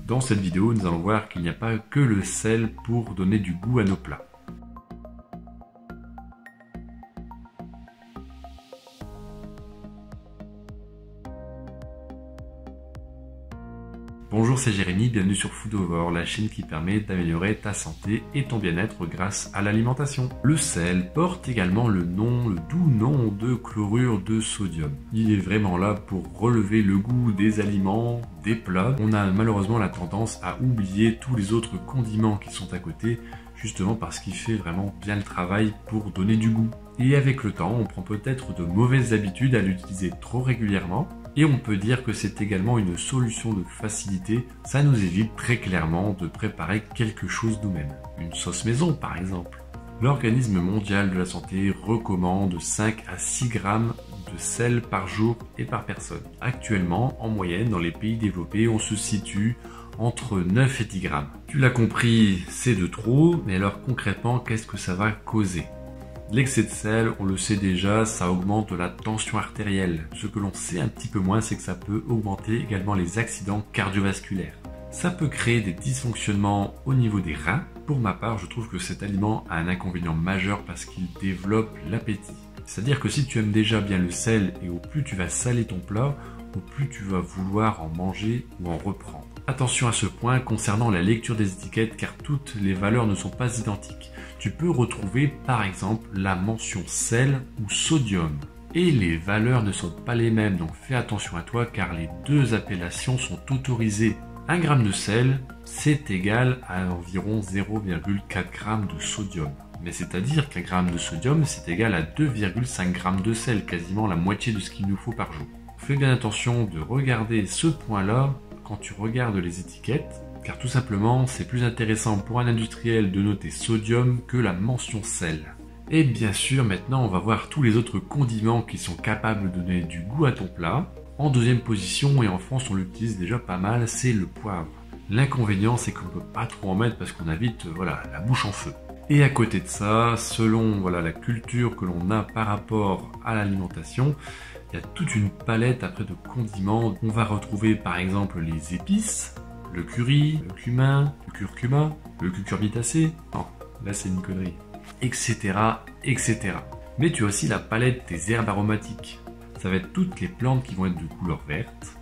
Dans cette vidéo, nous allons voir qu'il n'y a pas que le sel pour donner du goût à nos plats. Bonjour, c'est Jérémy, bienvenue sur Foodovore, la chaîne qui permet d'améliorer ta santé et ton bien-être grâce à l'alimentation. Le sel porte également le doux nom de chlorure de sodium. Il est vraiment là pour relever le goût des aliments, des plats. On a malheureusement la tendance à oublier tous les autres condiments qui sont à côté, justement parce qu'il fait vraiment bien le travail pour donner du goût. Et avec le temps, on prend peut-être de mauvaises habitudes à l'utiliser trop régulièrement. Et on peut dire que c'est également une solution de facilité, ça nous évite très clairement de préparer quelque chose nous-mêmes. Une sauce maison par exemple. L'Organisme mondial de la santé recommande 5 à 6 grammes de sel par jour et par personne. Actuellement, en moyenne, dans les pays développés, on se situe entre 9 et 10 grammes. Tu l'as compris, c'est de trop, mais alors concrètement, qu'est-ce que ça va causer ? L'excès de sel, on le sait déjà, ça augmente la tension artérielle. Ce que l'on sait un petit peu moins, c'est que ça peut augmenter également les accidents cardiovasculaires. Ça peut créer des dysfonctionnements au niveau des reins. Pour ma part, je trouve que cet aliment a un inconvénient majeur parce qu'il développe l'appétit. C'est-à-dire que si tu aimes déjà bien le sel et au plus tu vas saler ton plat, au plus tu vas vouloir en manger ou en reprendre. Attention à ce point concernant la lecture des étiquettes car toutes les valeurs ne sont pas identiques. Tu peux retrouver par exemple la mention sel ou sodium. Et les valeurs ne sont pas les mêmes, donc fais attention à toi car les deux appellations sont autorisées. 1 g de sel, c'est égal à environ 0,4 g de sodium. Mais c'est-à-dire qu'un gramme de sodium, c'est égal à 2,5 g de sel, quasiment la moitié de ce qu'il nous faut par jour. Fais bien attention de regarder ce point-là quand tu regardes les étiquettes, car tout simplement, c'est plus intéressant pour un industriel de noter sodium que la mention sel. Et bien sûr, maintenant, on va voir tous les autres condiments qui sont capables de donner du goût à ton plat. En deuxième position, et en France, on l'utilise déjà pas mal, c'est le poivre. L'inconvénient, c'est qu'on ne peut pas trop en mettre parce qu'on a vite, la bouche en feu. Et à côté de ça, selon la culture que l'on a par rapport à l'alimentation, il y a toute une palette après de condiments. On va retrouver par exemple les épices, le curry, le cumin, le curcuma, le cucurbitacé, non, là c'est une connerie, etc., etc. Mais tu as aussi la palette des herbes aromatiques. Ça va être toutes les plantes qui vont être de couleur verte,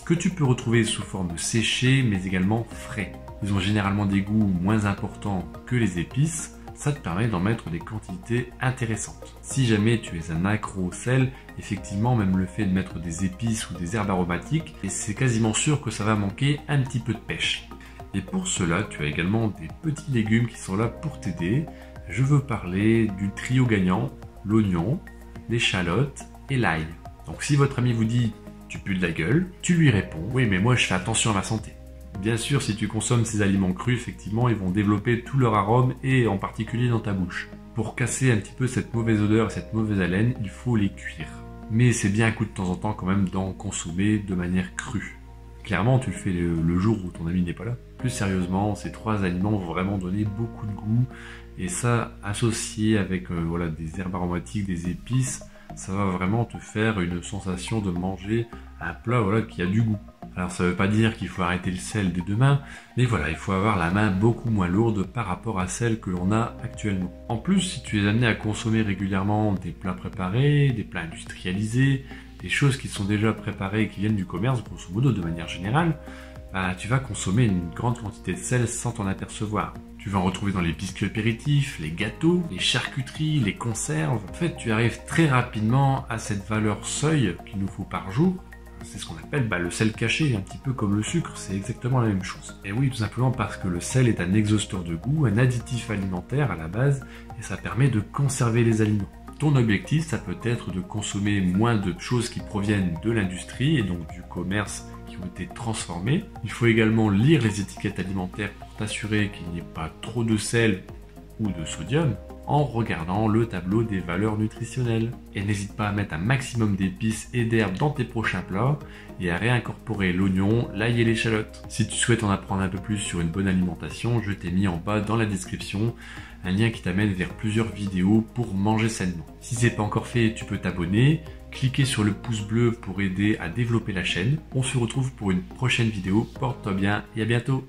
que tu peux retrouver sous forme séchée, mais également frais. Ils ont généralement des goûts moins importants que les épices. Ça te permet d'en mettre des quantités intéressantes. Si jamais tu es un accro au sel, effectivement, même le fait de mettre des épices ou des herbes aromatiques, et c'est quasiment sûr que ça va manquer un petit peu de pêche. Et pour cela, tu as également des petits légumes qui sont là pour t'aider. Je veux parler du trio gagnant, l'oignon, l'échalote et l'ail. Donc si votre ami vous dit « tu pues de la gueule », tu lui réponds « oui, mais moi je fais attention à ma santé ». Bien sûr, si tu consommes ces aliments crus, effectivement, ils vont développer tout leur arôme et en particulier dans ta bouche. Pour casser un petit peu cette mauvaise odeur et cette mauvaise haleine, il faut les cuire. Mais c'est bien un coup de temps en temps quand même d'en consommer de manière crue. Clairement, tu le fais le jour où ton ami n'est pas là. Plus sérieusement, ces 3 aliments vont vraiment donner beaucoup de goût. Et ça, associé avec des herbes aromatiques, des épices, ça va vraiment te faire une sensation de manger un plat qui a du goût. Alors ça ne veut pas dire qu'il faut arrêter le sel dès demain, mais il faut avoir la main beaucoup moins lourde par rapport à celle que l'on a actuellement. En plus, si tu es amené à consommer régulièrement des plats préparés, des plats industrialisés, des choses qui sont déjà préparées et qui viennent du commerce, grosso modo de manière générale, tu vas consommer une grande quantité de sel sans t'en apercevoir. Tu vas en retrouver dans les biscuits apéritifs, les gâteaux, les charcuteries, les conserves. En fait, tu arrives très rapidement à cette valeur seuil qu'il nous faut par jour. C'est ce qu'on appelle le sel caché, un petit peu comme le sucre, c'est exactement la même chose. Et oui, tout simplement parce que le sel est un exhausteur de goût, un additif alimentaire à la base, et ça permet de conserver les aliments. Ton objectif, ça peut être de consommer moins de choses qui proviennent de l'industrie et donc du commerce qui ont été transformées. Il faut également lire les étiquettes alimentaires pour t'assurer qu'il n'y ait pas trop de sel ou de sodium, en regardant le tableau des valeurs nutritionnelles. Et n'hésite pas à mettre un maximum d'épices et d'herbes dans tes prochains plats et à réincorporer l'oignon, l'ail et l'échalote. Si tu souhaites en apprendre un peu plus sur une bonne alimentation, je t'ai mis en bas dans la description un lien qui t'amène vers plusieurs vidéos pour manger sainement. Si c'est pas encore fait, tu peux t'abonner Cliquez sur le pouce bleu pour aider à développer la chaîne. On se retrouve pour une prochaine vidéo. Porte-toi bien et à bientôt.